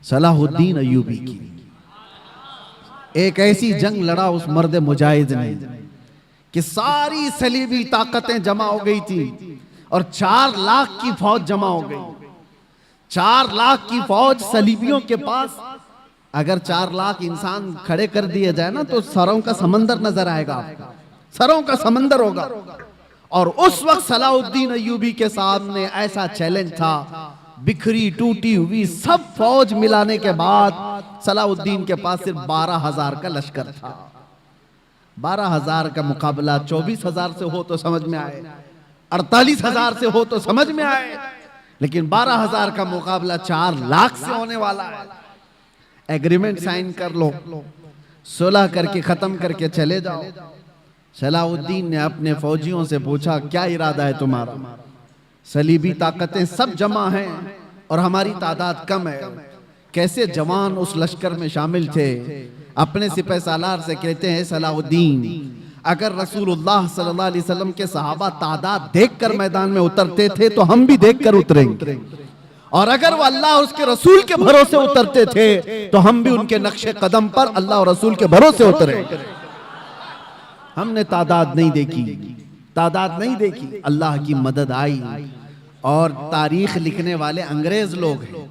Salahuddin Ayyubi की। एक ऐसी जंग लड़ा उस मर्द मुजाहिद ने कि सारी सलीबी ताकतें जमा हो गई थी और 4 लाख की फौज जमा हो गई। 4 लाख की फौज सलीबियों के पास। अगर 4 लाख इंसान खड़े कर दिए जाए ना तो सरों का समंदर नजर आएगा आपको, सरों का समंदर होगा। और उस वक्त सलाहुद्दीन अय्यूबी के सामने ऐसा चैलेंज था, बिखरी टूटी हुई सब फौज मिलाने के बाद सलाहुद्दीन के पास सिर्फ 12,000 का लश्कर था। 12,000 का मुकाबला 24,000 से हो तो समझ में आए, 48,000 से हो तो समझ में आए, लेकिन 12,000 का मुकाबला 4 लाख से होने वाला है। एग्रीमेंट साइन कर लो, सुलह करके खत्म करके चले जाओ। सलाहुद्दीन ने अपने फौजियों से पूछा, क्या इरादा है तुम्हारा? सलीबी ताकतें सब जमा हैं और हमारी तादाद कम है। कैसे जवान उस लश्कर में शामिल थे। अपने सिपह सालार से कहते हैं, सलाहुद्दीन, अगर रसूलुल्लाह सल्लल्लाहु अलैहि वसल्लम के सहाबा तादाद देखकर मैदान में उतरते थे तो हम भी देखकर उतरेंगे, और अगर वो अल्लाह और उसके रसूल के भरोसे उतरते थे तो हम भी उनके नक्शे कदम पर अल्लाह और रसूल के भरोसे उतरेंगे। हमने तादाद नहीं देखी, तादाद नहीं देखी, अल्लाह की मदद आई। और तारीख लिखने वाले अंग्रेज लोग हैं,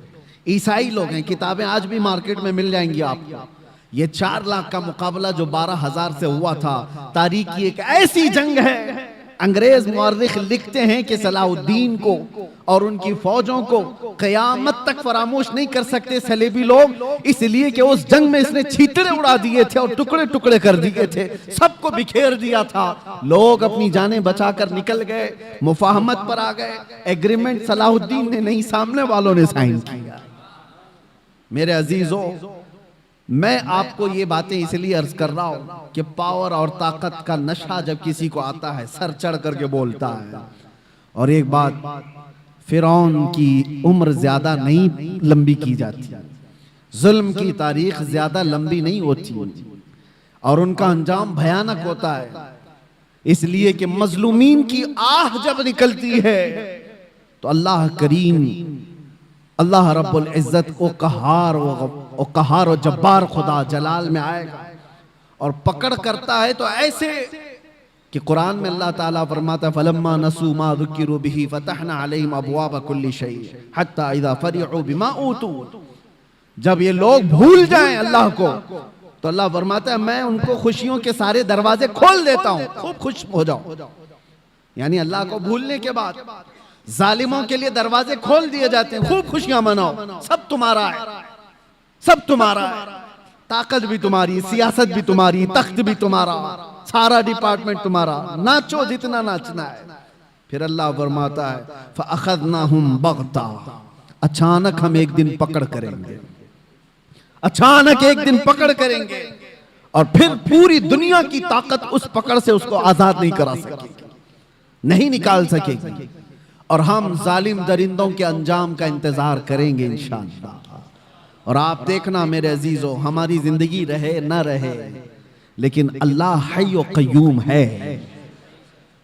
ईसाई लोग हैं, किताबें आज भी मार्केट में मिल जाएंगी आपको। ये 4 लाख का मुकाबला जो 12,000 से हुआ था, तारीख की एक ऐसी जंग है। अंग्रेज मुअर्रिख लिखते हैं कि सलाहुद्दीन को और उनकी फौजों को क़यामत तक फरामोश नहीं कर सकते सलेबी लोग, इसलिए कि उस जंग में इसने छींतरे उड़ा दिए थे और टुकड़े टुकड़े कर दिए थे, सबको बिखेर दिया था। लोग अपनी जानें बचाकर निकल गए, मुफाहमत पर आ गए। एग्रीमेंट सलाहुद्दीन ने नहीं, सामने वालों ने साइन किया। मेरे अजीजों, मैं आपको ये बातें इसलिए अर्ज कर रहा हूं कि पावर और ताकत का नशा जब किसी को आता है सर चढ़ करके बोलता है। और एक बात, फिरौन की उम्र ज्यादा नहीं लंबी की जाती, जुल्म की तारीख ज्यादा लंबी नहीं होती और उनका अंजाम भयानक होता है। इसलिए कि मजलूमीन की आह जब निकलती है तो अल्लाह करीम, अल्लाह रब्बुल इज्जत को कहार और जब्बार खुदा जलाल में आएगा और पकड़ करता है। तो ऐसे कि कुरान में अल्लाह ताला फरमाता है, फलम्मा नसू मा ज़ुकिरू बिही फतहना अलैहिम अबवाब कुल्ली शै हत्ता इज़ा फरिहू बिमा ऊतू। जब ये लोग भूल जाएं अल्लाह को तो अल्लाह फरमाता है, मैं उनको खुशियों के सारे दरवाजे खोल देता हूं, खूब खुश हो जाओ। यानी अल्लाह को भूलने के बाद जालिमों के लिए दरवाजे खोल दिए जाते हैं, खूब खुशियां मनाओ, सब तुम्हारा है, सब तुम्हारा है, ताकत भी तुम्हारी, सियासत भी तुम्हारी, तख्त भी तुम्हारा, सारा डिपार्टमेंट तुम्हारा, नाचो जितना नाचना है। फिर अल्लाह फरमाता है, फअखज़नाहुम बग़ता, अचानक हम एक दिन पकड़ करेंगे, अचानक एक दिन पकड़ करेंगे और फिर पूरी दुनिया की ताकत उस पकड़ से उसको आजाद नहीं करा सकेगी, नहीं निकाल सकेगी। और हम जालिम दरिंदों के अंजाम का इंतजार करेंगे इंशाअल्लाह। और आप देखना मेरे अजीजों, हमारी जिंदगी रहे न रहे, लेकिन अल्लाह हय्य व क़य्यूम है,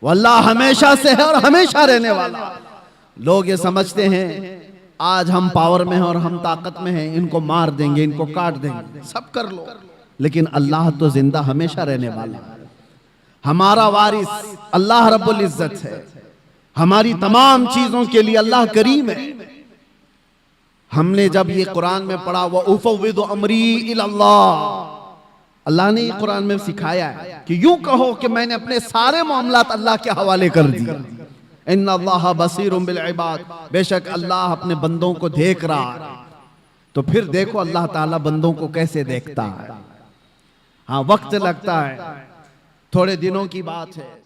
वो अल्लाह हमेशा से है और हमेशा रहने वाला। लोग ये समझते हैं आज हम पावर में हैं और हम ताकत में हैं, इनको मार देंगे, इनको काट देंगे, सब कर लो, लेकिन अल्लाह तो जिंदा हमेशा रहने वाला है। हमारा वारिस अल्लाह रब्बुल इज्जत है, हमारी तमाम चीजों के लिए अल्लाह करीम है। हमने जब ये कुरान में पढ़ा, व उफ़व्विदु अमरी इलल्लाह, अल्लाह ने ये कुरान में सिखाया है कि यूं कहो कि मैंने अपने सारे मामलात अल्लाह के हवाले कर दिए। इन्नल्लाह बसीरुम बिल इबाद, बेशक अल्लाह अपने बंदों को देख रहा है। तो फिर देखो अल्लाह ताला बंदों को कैसे देखता है। हाँ, वक्त लगता है, थोड़े दिनों की बात है।